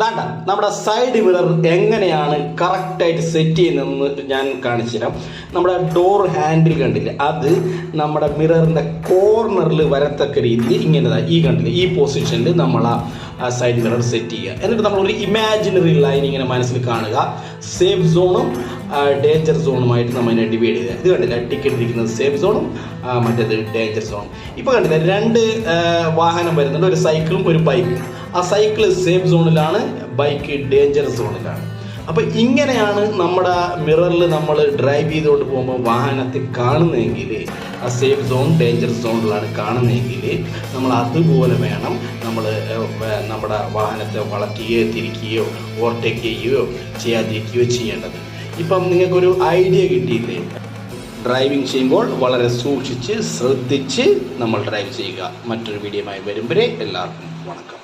ദാണ്ട നമ്മുടെ side mirror എങ്ങനെയാണ് കറക്റ്റായിട്ട് സെറ്റ് ചെയ്യുന്നതെന്ന് ഞാൻ കാണിച്ചു തരാം. നമ്മുടെ ഡോർ ഹാൻഡിൽ കണ്ടില്ലേ, അത് നമ്മുടെ മിററിൻ്റെ കോർണറിൽ വരത്തക്ക രീതിയിൽ ഇങ്ങനെ ഈ കണ്ടില്ലേ, ഈ പൊസിഷനിൽ നമ്മൾ ആ സൈഡ് മിറർ സെറ്റ് ചെയ്യുക. എന്നിട്ട് നമ്മളൊരു ഇമാജിനറി ലൈൻ ഇങ്ങനെ മനസ്സിൽ കാണുക. സേഫ് സോണും ഡേഞ്ചർ സോണുമായിട്ട് നമ്മൾ ഇതിനെ ഡിവൈഡ് ചെയ്യുക. ഇത് കണ്ടില്ല, ടിക്കറ്റ് ഇരിക്കുന്നത് സേഫ് സോണും മറ്റേത് ഡേഞ്ചർ സോണും. ഇപ്പോൾ കണ്ടില്ല, രണ്ട് വാഹനം വരുന്നുണ്ട്, ഒരു സൈക്കിളും ഒരു ബൈക്കും. ആ സൈക്കിൾ സേഫ് സോണിലാണ്, ബൈക്ക് ഡേഞ്ചർ സോണിലാണ്. അപ്പോൾ ഇങ്ങനെയാണ് നമ്മുടെ മിററിൽ നമ്മൾ ഡ്രൈവ് ചെയ്തുകൊണ്ട് പോകുമ്പോൾ വാഹനത്തിൽ കാണുന്നതെങ്കിൽ ആ സേഫ് സോൺ ഡേഞ്ചർ സോണിലാണ് കാണുന്നതെങ്കിൽ നമ്മൾ അതുപോലെ വേണം നമ്മൾ നമ്മുടെ വാഹനത്തെ വളയ്ക്കുകയോ തിരിക്കുകയോ ഓവർടേക്ക് ചെയ്യുകയോ ചെയ്യാതിരിക്കുകയോ ചെയ്യേണ്ടത്. ഇപ്പം നിങ്ങൾക്കൊരു ഐഡിയ കിട്ടിയില്ലേ? ഡ്രൈവിംഗ് ചെയ്യുമ്പോൾ വളരെ സൂക്ഷിച്ച് ശ്രദ്ധിച്ച് നമ്മൾ ഡ്രൈവ് ചെയ്യുക. മറ്റൊരു വീഡിയോയുമായി വരും വരെ എല്ലാവർക്കും വണക്കം.